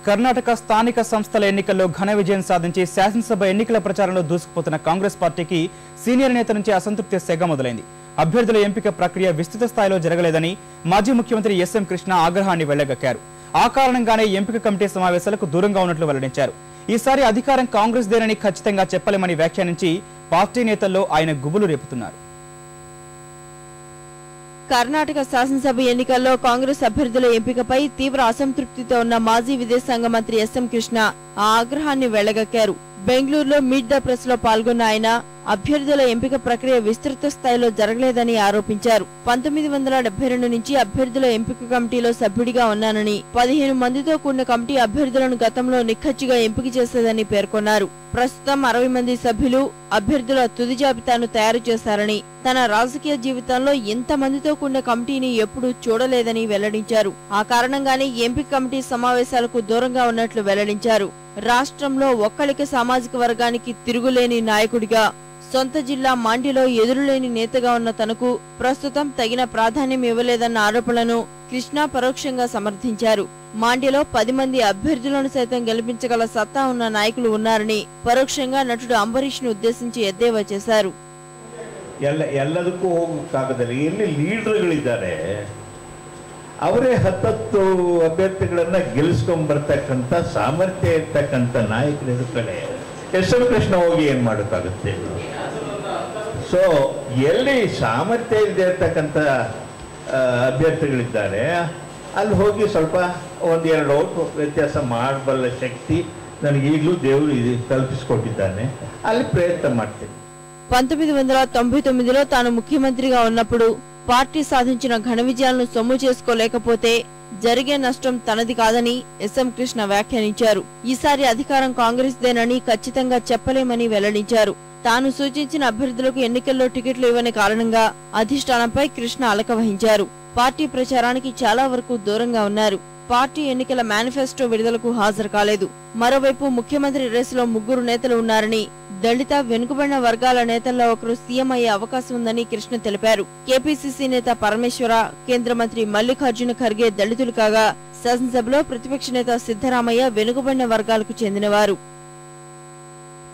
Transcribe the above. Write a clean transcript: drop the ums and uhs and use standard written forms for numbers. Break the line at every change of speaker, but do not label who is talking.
కర్ణాటక స్థానిక సంస్థల ఎన్నికల్లో ఘన విజయం సాధించి శాసనసభ ఎన్నికల ప్రచారంలో దూసుకుపోతున్న కాంగ్రెస్ పార్టీకి సీనియర్ నేత నుంచి అసంతృప్తి సెగ మొదలైంది. అభ్యర్థుల ఎంపిక ప్రక్రియ విస్తృత స్థాయిలో జరగలేదని మాజీ ముఖ్యమంత్రి ఎస్ఎం కృష్ణ ఆగ్రహాన్ని వెళ్లగక్కారు. ఆ కారణంగానే ఎంపిక కమిటీ సమావేశాలకు దూరంగా ఉన్నట్లు వెల్లడించారు. ఈసారి అధికారం కాంగ్రెస్ దేనని ఖచ్చితంగా చెప్పలేమని వ్యాఖ్యానించి పార్టీ నేతల్లో ఆయన గుబులు రేపుతున్నారు.
కర్ణాటక శాసనసభ ఎన్నికల్లో కాంగ్రెస్ అభ్యర్థుల ఎంపికపై తీవ్ర అసంతృప్తితో ఉన్న మాజీ విదేశాంగ మంత్రి ఎస్ఎం కృష్ణ ఆ ఆగ్రహాన్ని వెళ్లగక్కారు. బెంగళూరులో మీట్ ద ప్రెస్ లో పాల్గొన్న ఆయన అభ్యర్థుల ఎంపిక ప్రక్రియ విస్తృత స్థాయిలో జరగలేదని ఆరోపించారు. 1972 నుంచి అభ్యర్థుల ఎంపిక కమిటీలో సభ్యుడిగా ఉన్నానని, 15 మందితో కూడిన కమిటీ అభ్యర్థులను గతంలో నిక్కచ్చిగా ఎంపిక చేసేదని పేర్కొన్నారు. ప్రస్తుతం 60 మంది సభ్యులు అభ్యర్థుల తుది జాబితాను తయారు చేశారని, తన రాజకీయ జీవితంలో ఇంత మందితో కూడిన కమిటీని ఎప్పుడూ చూడలేదని వెల్లడించారు. ఆ కారణంగానే ఎంపిక కమిటీ సమావేశాలకు దూరంగా ఉన్నట్లు వెల్లడించారు. రాష్ట్రంలో ఒక్కలిక సామాజిక వర్గానికి తిరుగులేని నాయకుడిగా, సొంత జిల్లా మాండ్యలో ఎదురులేని నేతగా ఉన్న తనకు ప్రస్తుతం తగిన ప్రాధాన్యం ఇవ్వలేదన్న ఆరోపణలను కృష్ణ పరోక్షంగా సమర్థించారు. మాండ్యలో 10 మంది అభ్యర్థులను సైతం గెలిపించగల సత్తా ఉన్న నాయకులు ఉన్నారని పరోక్షంగా నటుడు అంబరీష్ ను ఉద్దేశించి ఎద్దేవా చేశారు.
ಎಲ್ಲದಕ್ಕೂ ಹೋಗಕ್ಕಾಗದಲ್ಲಿ ಎಲ್ಲಿ ಲೀಡರ್ಗಳಿದ್ದಾರೆ ಅವರೇ 10 ಅಭ್ಯರ್ಥಿಗಳನ್ನ ಗೆಲ್ಲಿಸ್ಕೊಂಡ್ ಬರ್ತಕ್ಕಂಥ ಸಾಮರ್ಥ್ಯ ಇರ್ತಕ್ಕಂಥ ನಾಯಕರು ಇರ್ತಾರೆ. ಎಸ್ ಎಂ ಕೃಷ್ಣ ಹೋಗಿ ಏನ್ ಮಾಡೋಕ್ಕಾಗುತ್ತೆ? ಸೊ ಎಲ್ಲಿ ಸಾಮರ್ಥ್ಯ ಇದೆ ಇರ್ತಕ್ಕಂಥ ಅಭ್ಯರ್ಥಿಗಳಿದ್ದಾರೆ ಅಲ್ಲಿ ಹೋಗಿ ಸ್ವಲ್ಪ 1-2 ಓಟ್ ವ್ಯತ್ಯಾಸ ಮಾಡಬಲ್ಲ ಶಕ್ತಿ ನನಗೆ ಈಗಲೂ ದೇವರು ಕಲ್ಪಿಸಿಕೊಟ್ಟಿದ್ದಾನೆ. ಅಲ್ಲಿ ಪ್ರಯತ್ನ ಮಾಡ್ತೀನಿ.
1999లో తాను ముఖ్యమంత్రిగా ఉన్నప్పుడు పార్టీ సాధించిన ఘన విజయాలను సొమ్ము చేసుకోలేకపోతే జరిగే నష్టం తనది కాదని ఎస్ఎం కృష్ణ వ్యాఖ్యానించారు. ఈసారి అధికారం కాంగ్రెస్ దేనని ఖచ్చితంగా చెప్పలేమని వెల్లడించారు. తాను సూచించిన అభ్యర్థులకు ఎన్నికల్లో టికెట్లు ఇవ్వని కారణంగా అధిష్టానంపై కృష్ణ అలక వహించారు. పార్టీ ప్రచారానికి చాలా వరకు దూరంగా ఉన్నారు. పార్టీ ఎన్నికల మేనిఫెస్టో విడుదలకు హాజరు కాలేదు. మరోవైపు ముఖ్యమంత్రి రేసులో 3 నేతలు ఉన్నారని, దళిత వెనుకబడిన వర్గాల నేతల్లో ఒకరు సీఎం అయ్యే అవకాశం ఉందని కృష్ణ తెలిపారు. కేపీసీసీ నేత పరమేశ్వర, కేంద్ర మంత్రి మల్లికార్జున ఖర్గే దళితులు కాగా, శాసనసభలో ప్రతిపక్ష నేత సిద్ధరామయ్య వెనుకబడిన వర్గాలకు చెందినవారు.